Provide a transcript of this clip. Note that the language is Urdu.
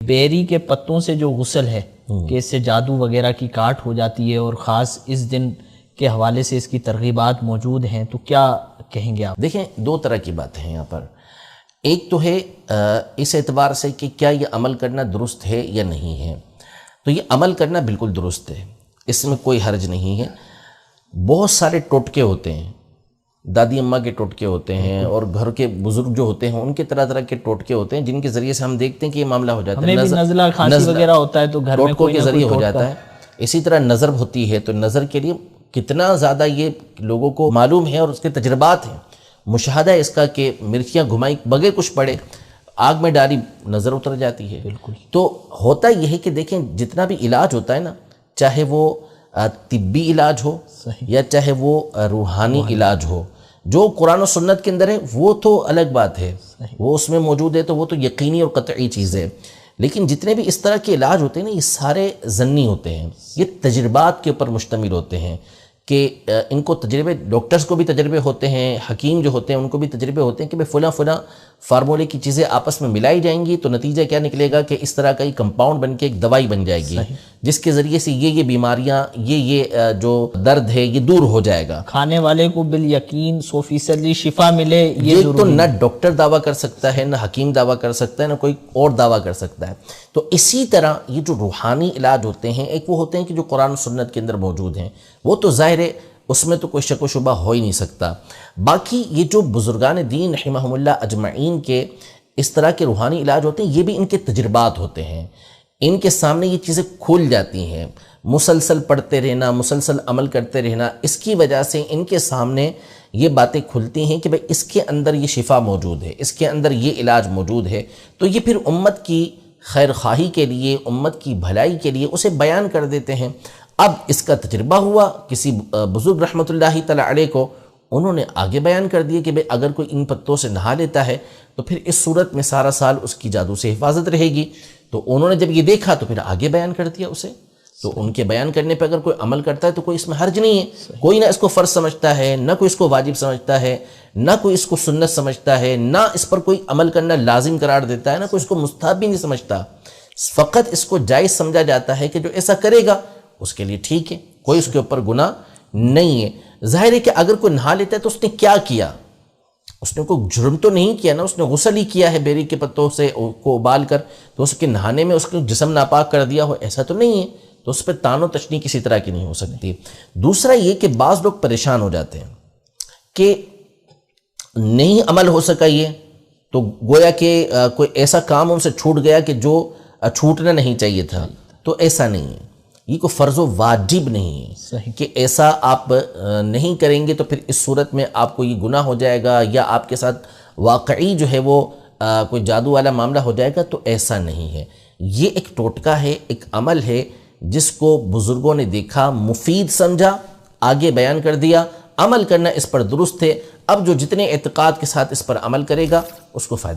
بیری کے پتوں سے جو غسل ہے کہ اس سے جادو وغیرہ کی کاٹ ہو جاتی ہے اور خاص اس دن کے حوالے سے اس کی ترغیبات موجود ہیں، تو کیا کہیں گے آپ؟ دیکھیں، دو طرح کی بات ہے یہاں پر. ایک تو ہے اس اعتبار سے کہ کیا یہ عمل کرنا درست ہے یا نہیں ہے. تو یہ عمل کرنا بالکل درست ہے، اس میں کوئی حرج نہیں ہے. بہت سارے ٹوٹکے ہوتے ہیں، دادی اماں کے ٹوٹکے ہوتے ہیں اور گھر کے بزرگ جو ہوتے ہیں ان کے طرح طرح کے ٹوٹکے ہوتے ہیں جن کے ذریعے سے ہم دیکھتے ہیں کہ یہ معاملہ ہو جاتا ہے. ہمیں بھی نزلہ کھانسی وغیرہ ہوتا ہے تو گھر میں ٹوٹکوں کوئی کے نہ ذریعے کوئی ہو جاتا ہے. اسی طرح نظر ہوتی ہے تو نظر کے لیے کتنا زیادہ یہ لوگوں کو معلوم ہے اور اس کے تجربات ہیں. مشاہدہ ہے اس کا کہ مرچیاں گھمائی بغیر کچھ پڑے، آگ میں ڈالی، نظر اتر جاتی ہے. بالکل. تو ہوتا یہ ہے کہ دیکھیں جتنا بھی علاج ہوتا ہے نا، چاہے وہ طبی علاج ہو یا چاہے وہ روحانی علاج ہو، جو قرآن و سنت کے اندر ہے وہ تو الگ بات ہے، وہ اس میں موجود ہے تو وہ تو یقینی اور قطعی چیز ہے. لیکن جتنے بھی اس طرح کے علاج ہوتے ہیں نا، یہ سارے ضنی ہوتے ہیں، یہ تجربات کے اوپر مشتمل ہوتے ہیں کہ ان کو تجربے، ڈاکٹرز کو بھی تجربے ہوتے ہیں، حکیم جو ہوتے ہیں ان کو بھی تجربے ہوتے ہیں کہ فلاں فارمولے کی چیزیں آپس میں ملائی جائیں گی تو نتیجہ کیا نکلے گا کہ اس طرح کا ایک کمپاؤنڈ بن کے ایک دوائی بن جائے گی جس کے ذریعے سے یہ بیماریاں، یہ جو درد ہے یہ دور ہو جائے گا. کھانے والے کو بالیقین 100% شفا ملے، یہ تو نہ ڈاکٹر دعویٰ کر سکتا ہے، نہ حکیم دعویٰ کر سکتا ہے، نہ کوئی اور دعویٰ کر سکتا ہے. تو اسی طرح یہ جو روحانی علاج ہوتے ہیں، ایک وہ ہوتے ہیں کہ جو قرآن و سنت کے اندر موجود ہیں، وہ تو ظاہر ہے اس میں تو کوئی شک و شبہ ہو ہی نہیں سکتا. باقی یہ جو بزرگان دین رحمہم اللہ اجمعین کے اس طرح کے روحانی علاج ہوتے ہیں، یہ بھی ان کے تجربات ہوتے ہیں. ان کے سامنے یہ چیزیں کھل جاتی ہیں، مسلسل پڑھتے رہنا، مسلسل عمل کرتے رہنا، اس کی وجہ سے ان کے سامنے یہ باتیں کھلتی ہیں کہ بھئی اس کے اندر یہ شفا موجود ہے، اس کے اندر یہ علاج موجود ہے. تو یہ پھر امت کی خیر خواہی کے لیے، امت کی بھلائی کے لیے اسے بیان کر دیتے ہیں. اب اس کا تجربہ ہوا کسی بزرگ رحمۃ اللہ تعالی علیہ کو، انہوں نے آگے بیان کر دیا کہ بھئی اگر کوئی ان پتوں سے نہا لیتا ہے تو پھر اس صورت میں سارا سال اس کی جادو سے حفاظت رہے گی. تو انہوں نے جب یہ دیکھا تو پھر آگے بیان کر دیا اسے. تو ان کے بیان کرنے پہ اگر کوئی عمل کرتا ہے تو کوئی اس میں حرج نہیں ہے. کوئی نہ اس کو فرض سمجھتا ہے، نہ کوئی اس کو واجب سمجھتا ہے، نہ کوئی اس کو سنت سمجھتا ہے، نہ اس پر کوئی عمل کرنا لازم قرار دیتا ہے، نہ کوئی اس کو مستحب بھی نہیں سمجھتا. فقط اس کو جائز سمجھا جاتا ہے کہ جو ایسا کرے گا اس کے لیے ٹھیک ہے، کوئی اس کے اوپر گناہ نہیں ہے. ظاہر ہے کہ اگر کوئی نہا لیتا ہے تو اس نے کیا کیا؟ اس نے کوئی جرم تو نہیں کیا نا، اس نے غسل ہی کیا ہے بیری کے پتوں سے کو ابال کر، تو اس کے نہانے میں اس کے جسم ناپاک کر دیا ہو، ایسا تو نہیں ہے. تو اس پہ تان و تشنیع کسی طرح کی نہیں ہو سکتی. دوسرا یہ کہ بعض لوگ پریشان ہو جاتے ہیں کہ نہیں عمل ہو سکا یہ، تو گویا کہ کوئی ایسا کام ان سے چھوٹ گیا کہ جو چھوٹنا نہیں چاہیے تھا. تو ایسا نہیں ہے، یہ کوئی فرض و واجب نہیں ہے کہ ایسا آپ نہیں کریں گے تو پھر اس صورت میں آپ کو یہ گناہ ہو جائے گا یا آپ کے ساتھ واقعی جو ہے وہ کوئی جادو والا معاملہ ہو جائے گا. تو ایسا نہیں ہے. یہ ایک ٹوٹکا ہے، ایک عمل ہے جس کو بزرگوں نے دیکھا، مفید سمجھا، آگے بیان کر دیا. عمل کرنا اس پر درست ہے. اب جو جتنے اعتقاد کے ساتھ اس پر عمل کرے گا اس کو فائدہ